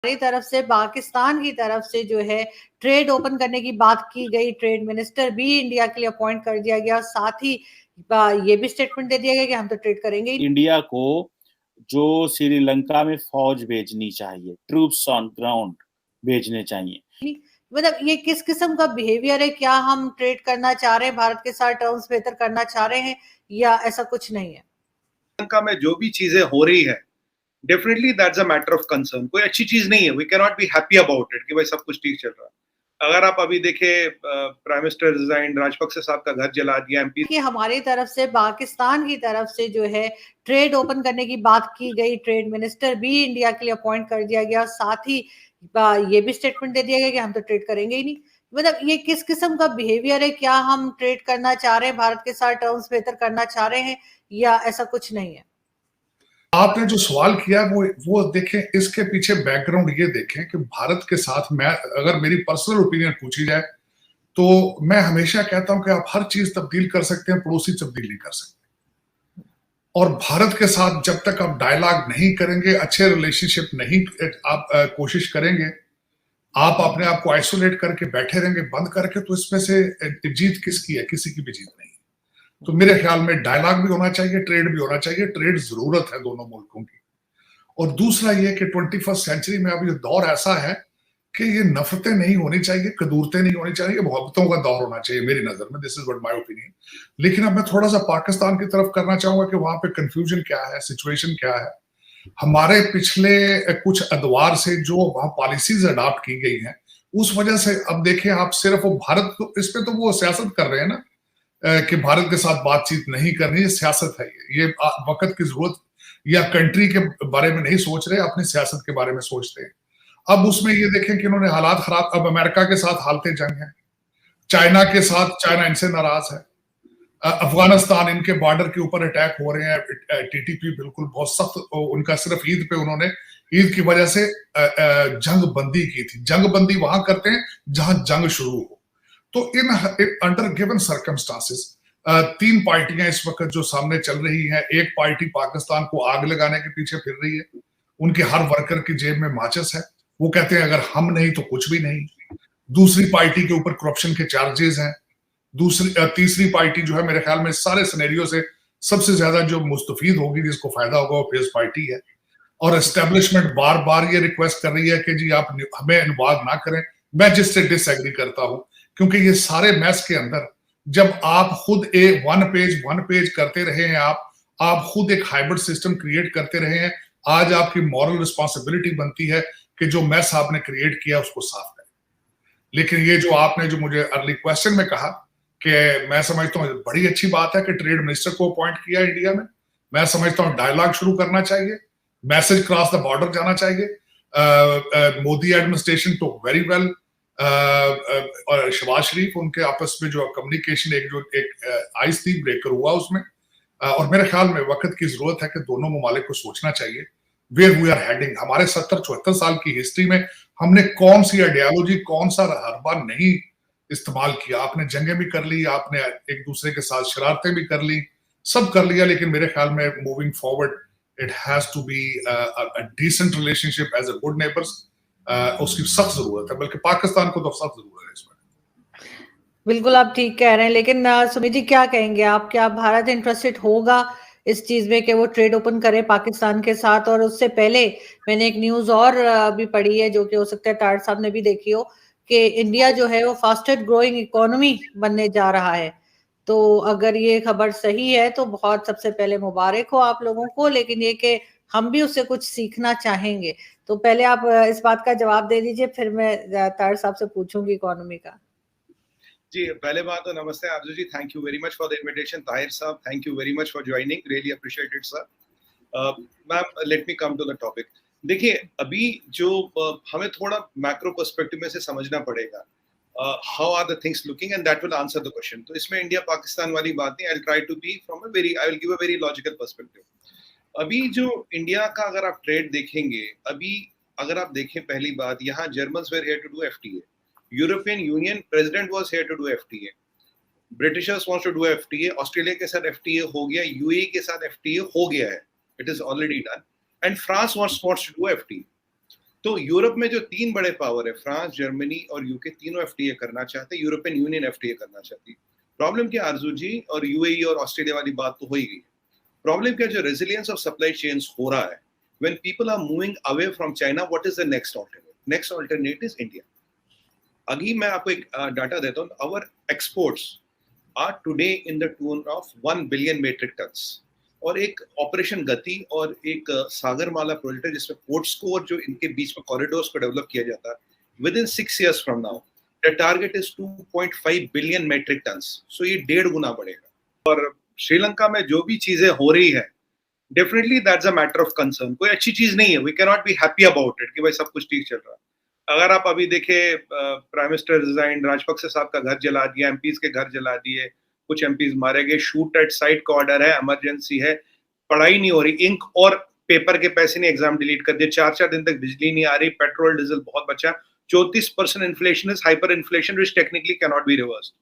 हमारी तरफ से पाकिस्तान की तरफ से जो है ट्रेड ओपन करने की बात की गई, ट्रेड मिनिस्टर भी इंडिया के लिए अपॉइंट कर दिया गया, साथ ही ये भी स्टेटमेंट दे दिया गया कि हम तो ट्रेड करेंगे ही। इंडिया को जो श्रीलंका में फौज भेजनी चाहिए, ट्रूप्स ऑन ग्राउंड भेजने चाहिए। मतलब ये किस किस्म का बिहेवियर है? क्या हम ट्रेड करना चाह रहे हैं, भारत के साथ टर्म्स बेहतर करना चाह रहे हैं, या ऐसा कुछ नहीं है? श्रीलंका में जो भी चीजें हो रही है, definitely that's a matter of concern. कोई अच्छी चीज नहीं है, we can not be happy about it कि भाई सब कुछ ठीक चल रहा है। अगर आप अभी देखें, प्राइम मिनिस्टर रिजाइन, राजपक्षे साहब का घर जला दिया एमपी। कि हमारी तरफ से पाकिस्तान की तरफ से जो है ट्रेड ओपन करने की बात की गई, ट्रेड मिनिस्टर भी इंडिया के लिए अपॉइंट कर दिया गया, साथ ही ये भी स्टेटमेंट दे दिया गया कि हम तो ट्रेड करेंगे ही नहीं। मतलब ये किस किस्म का बिहेवियर है? क्या हम ट्रेड करना चाह रहे हैं, भारत के साथ टर्म्स बेहतर करना चाह रहे हैं, या ऐसा कुछ नहीं है? आपने जो सवाल किया वो देखें, इसके पीछे बैकग्राउंड ये देखें कि भारत के साथ मैं, अगर मेरी पर्सनल ओपिनियन पूछी जाए तो मैं हमेशा कहता हूं कि आप हर चीज तब्दील कर सकते हैं, पड़ोसी तब्दील नहीं कर सकते। और भारत के साथ जब तक आप डायलॉग नहीं करेंगे, अच्छे रिलेशनशिप नहीं आप कोशिश करेंगे, आप अपने आप को आइसोलेट करके बैठे रहेंगे बंद करके, तो इसमें से जीत किसकी है? किसी की भी जीत नहीं। तो मेरे ख्याल में डायलॉग भी होना चाहिए, ट्रेड भी होना चाहिए। ट्रेड जरूरत है दोनों मुल्कों की। और दूसरा ये कि 21st सेंचुरी में अब ये दौर ऐसा है कि ये नफरतें नहीं होनी चाहिए, कदूरतें नहीं होनी चाहिए, मोहब्बतों का दौर होना चाहिए मेरी नजर में। This is what my opinion. लेकिन अब मैं थोड़ा सा पाकिस्तान की तरफ करना चाहूंगा कि वहां पे कंफ्यूजन क्या है, सिचुएशन क्या है। हमारे पिछले कुछ अदवार से जो वहां पॉलिसीज अडॉप्ट की गई हैं, उस वजह से अब देखें आप, सिर्फ भारत तो इस पे तो वो सियासत कर रहे हैं ना कि भारत के साथ बातचीत नहीं करनी, ये सियासत है। ये वक्त की जरूरत, या कंट्री के बारे में नहीं सोच रहे, अपनी सियासत के बारे में सोचते हैं। अब उसमें ये देखें कि इन्होंने हालात खराब, अब अमेरिका के साथ हालते जंग है, चाइना के साथ, चाइना इनसे नाराज है, अफगानिस्तान, इनके बॉर्डर के ऊपर अटैक हो रहे हैं, टीटीपी बिल्कुल बहुत सख्त, उनका सिर्फ ईद पे उन्होंने, ईद की वजह से जंग बंदी की थी। जंग बंदी वहां करते हैं जहां जंग शुरू हो। तो इन अंडर गिवन सर्कमस्टांसेस 3 पार्टियां इस वक्त जो सामने चल रही हैं, एक पार्टी पाकिस्तान को आग लगाने के पीछे फिर रही है, उनके हर वर्कर की जेब में माचिस है, वो कहते हैं अगर हम नहीं तो कुछ भी नहीं। दूसरी पार्टी के ऊपर करप्शन के चार्जेस हैं। तीसरी पार्टी जो है, मेरे ख्याल में सारे सिनेरियो से सबसे ज्यादा जो मुस्तफीद होगी, जिसको फायदा होगा, वो फेस पार्टी है। और एस्टेब्लिशमेंट बार बार ये रिक्वेस्ट कर रही है कि जी आप हमें इन्वॉल्व ना करें। मैं जिससे डिसएग्री करता हूं, क्योंकि ये सारे मैस के अंदर जब आप खुद वन पेज करते रहे हैं, आप खुद एक हाइब्रिड सिस्टम क्रिएट करते रहे हैं, आज आपकी मॉरल रिस्पॉन्सिबिलिटी बनती है कि जो मैस आपने क्रिएट किया उसको साफ करें। लेकिन ये जो आपने जो मुझे अर्ली क्वेश्चन में कहा कि मैं समझता हूँ बड़ी अच्छी बात है कि ट्रेड मिनिस्टर को अपॉइंट किया इंडिया में। मैं समझता हूँ डायलॉग शुरू करना चाहिए, मैसेज क्रॉस द बॉर्डर जाना चाहिए। मोदी एडमिनिस्ट्रेशन टुक वेरी वेल, और शहबाज शरीफ, उनके आपस में जो कम्युनिकेशन एक आइस थी, ब्रेकर हुआ उसमें। और मेरे ख्याल में वक्त की जरूरत है कि दोनों ममालिक को सोचना चाहिए वेयर वी आर हेडिंग। हमारे 70-74 साल की हिस्ट्री में हमने कौन सी आइडियोलॉजी, कौन सा हरबा नहीं इस्तेमाल किया। आपने जंगें भी कर ली, आपने एक दूसरे के साथ शरारतें भी कर ली, सब कर लिया। लेकिन मेरे ख्याल में moving forward it has to be a decent relationship as a good neighbours. उसकी सख्त जरूरत है, बल्कि पाकिस्तान को तो सख्त जरूरत है इसमें। बिल्कुल आप ठीक कह रहे हैं, लेकिन सुमित जी क्या कहेंगे आप? क्या भारत इंटरेस्टेड होगा इस चीज में कि वो ट्रेड ओपन करे पाकिस्तान के साथ? और उससे पहले मैंने एक न्यूज और भी पढ़ी है, जो कि हो सकता है तार साहब ने भी देखी हो, कि इंडिया जो है वो फास्टेस्ट ग्रोइंग इकोनॉमी बनने जा रहा है। तो अगर ये खबर सही है तो बहुत सबसे पहले मुबारक हो आप लोगों को, लेकिन ये कि हम भी उससे कुछ सीखना चाहेंगे। तो पहले आप इस बात का जवाब दे दीजिए, फिर मैं तार साहब से पूछूंगी इकोनॉमी का। जी, पहले बात तो नमस्ते Arzoo ji, thank you very much for the invitation. Tahir साहब, thank you very much for joining, really appreciate it sir. Ma'am, let me come to the topic. देखिए, अभी जो हमें थोड़ा मैक्रो पर्सपेक्टिव में से समझना पड़ेगा how are the things looking, and that will answer the question. तो इसमें इंडिया पाकिस्तान वाली बात नहीं, I will try to be from a very, I will give a very logical perspective. अभी जो इंडिया का अगर आप ट्रेड देखेंगे, अभी अगर आप देखें, पहली बात, यहाँ Germans were here to do FTA, European Union president was here to do FTA, Britishers wants to do FTA, Australia के साथ एफटीए हो गया, यूएई के साथ एफटीए हो गया है, it is already done, and France wants to do FTA. तो यूरोप में जो 3 बड़े पावर है, फ्रांस, जर्मनी और यूके, तीनों एफटीए करना चाहते हैं, यूरोपियन यूनियन एफटीए करना चाहती है। प्रॉब्लम क्या आरजू जी, और यूएई और ऑस्ट्रेलिया वाली बात तो हो ही गई। प्रॉब्लम क्या, जो रेजिलियंस ऑफ सप्लाई चेन्स हो रहा है, when people are moving away from China, what is the next alternate? Next alternate is India. अभी मैं आपको एक डाटा देता हूँ, our exports are today in the tune of 1 billion metric tons, और एक ऑपरेशन गति और एक सागरमाला प्रोजेक्ट है जिसमें पोर्ट्स को और जो इनके बीच में कॉरिडोर्स को डेवलप किया जाता है, within 6 years from now the target is 2.5 billion metric tons. सो ये 1.5 गुना बढ़ेगा। और श्रीलंका में जो भी चीजें हो रही है, definitely that's a matter of concern. कोई अच्छी चीज नहीं है, we can not be happy about it कि भाई सब कुछ ठीक चल रहा है। अगर आप अभी देखे, प्राइम मिनिस्टर रिजाइन, राजपक्षे साहब का घर जला दिया, एमपीज के घर जला दिए, कुछ एमपीज मारे गए, शूट एट साइट का ऑर्डर है, इमरजेंसी है, पढ़ाई नहीं हो रही, इंक और पेपर के पैसे नहीं, एग्जाम डिलीट कर दिए, 4-4 दिन तक बिजली नहीं आ रही, पेट्रोल डीजल बहुत बचा, 34% inflation is hyper inflation which technically can not be reversed.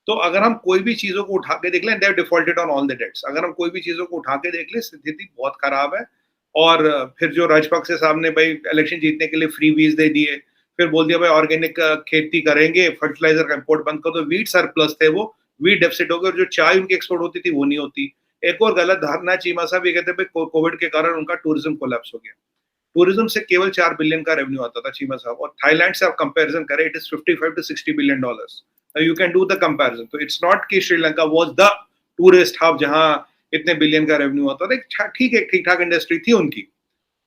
तो अगर हम कोई भी चीजों को उठा के देख लें, they have defaulted on all the debts. अगर हम कोई भी चीजों को उठा के देख लें, स्थिति बहुत खराब है। और फिर जो राजपक्षे साहब ने भाई इलेक्शन जीतने के लिए फ्री वीज दे दिए, फिर बोल दिया भाई ऑर्गेनिक खेती करेंगे, फर्टिलाइजर का इंपोर्ट बंद कर दो, वीट सरप्लस थे वो, वीट डेफिसिट हो गया, और जो चाय उनकी एक्सपोर्ट होती थी वो नहीं होती। एक और गलत धारणा चीमा साहब ये कहते हैं कोविड के कारण उनका टूरिज्म कोलैप्स हो गया। टूरिज्म से केवल 4 बिलियन का रेवेन्यू आता था चीमा साहब, और थाईलैंड से आप कंपैरिजन करें, it is 55 to 60 billion dollars. You can do the comparison. तो इट्स नॉट कि Sri Lanka was the tourist hub जहां इतने बिलियन का रेवेन्यू आता था। ठीक है, ठीक ठाक इंडस्ट्री थी उनकी,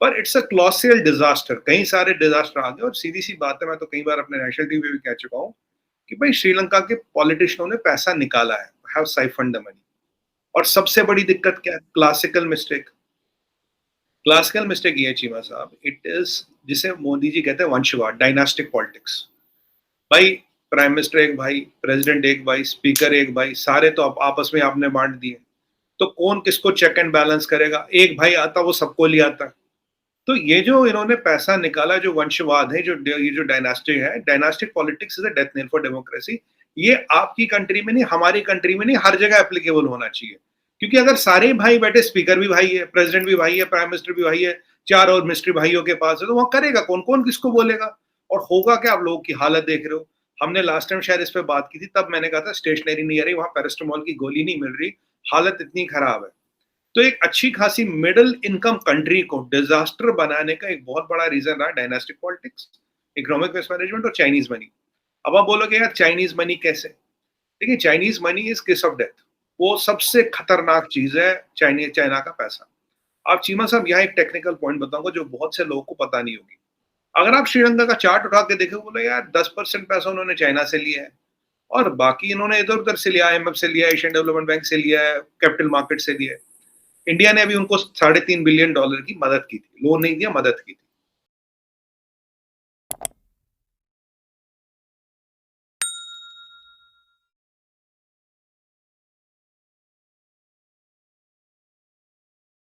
पर इट्स अ क्लॉसियल डिजास्टर। कई सारे डिजास्टर आ गए, और सीधी सी बात है, मैं तो कई बार अपने नेशनल टीवी भी कह चुका हूँ कि भाई श्रीलंका के पॉलिटिशियनों ने पैसा निकाला है, हैव साइफन्ड द मनी। और सबसे बड़ी दिक्कत क्या है? Classical mistake. क्लासिकल मिस्टेक ये है चीमा साहब, इट इज जिसे मोदी जी कहते हैं वंशवाद, डायनास्टिक पॉलिटिक्स। भाई प्राइम मिनिस्टर एक भाई, प्रेसिडेंट एक भाई, स्पीकर एक भाई, सारे तो आपस में आपने बांट दिए, तो कौन किसको चेक एंड बैलेंस करेगा? एक भाई आता वो सबको ले आता। तो ये जो इन्होंने पैसा निकाला, जो वंशवाद है, ये जो डायनास्टिक है, dynastic politics is a death nail for democracy. ये आपकी कंट्री में नहीं, हमारी कंट्री में नहीं, हर जगह एप्लीकेबल होना चाहिए। क्योंकि अगर सारे भाई बैठे, स्पीकर भी भाई है, प्रेसिडेंट भी भाई है, प्राइम मिनिस्टर भी भाई है, 4 और मिनिस्ट्री भाइयों के पास है, तो वहां करेगा कौन? कौन किसको बोलेगा? और होगा क्या? आप लोगों की हालत देख रहे हो। हमने लास्ट टाइम शायद इस पे बात की थी, तब मैंने कहा था स्टेशनरी नहीं आ रही, वहां पैरास्टामोल की गोली नहीं मिल रही, हालत इतनी खराब है। तो एक अच्छी खासी मिडिल इनकम कंट्री को डिजास्टर बनाने का एक बहुत बड़ा रीजन रहा डायनास्टिक पॉलिटिक्स, इकोनॉमिक मिसमैनेजमेंट और चाइनीज मनी। अब आप बोलोगे यार चाइनीज मनी कैसे? देखिए, चाइनीज मनी इज किस ऑफ डेथ। वो सबसे खतरनाक चीज है, चाइना का पैसा। आप चीमा साहब, यहाँ एक टेक्निकल पॉइंट बताऊंगा जो बहुत से लोगों को पता नहीं होगी। अगर आप श्रीलंका का चार्ट उठा के देखो, बोले यार 10% पैसा उन्होंने चाइना से लिया है, और बाकी इन्होंने इधर उधर से लिया, IMF से लिया, एशियन डेवलपमेंट बैंक से लिया है, कैपिटल मार्केट से लिया है। इंडिया ने अभी उनको $3.5 बिलियन की मदद की थी, लोन नहीं दिया, मदद की थी।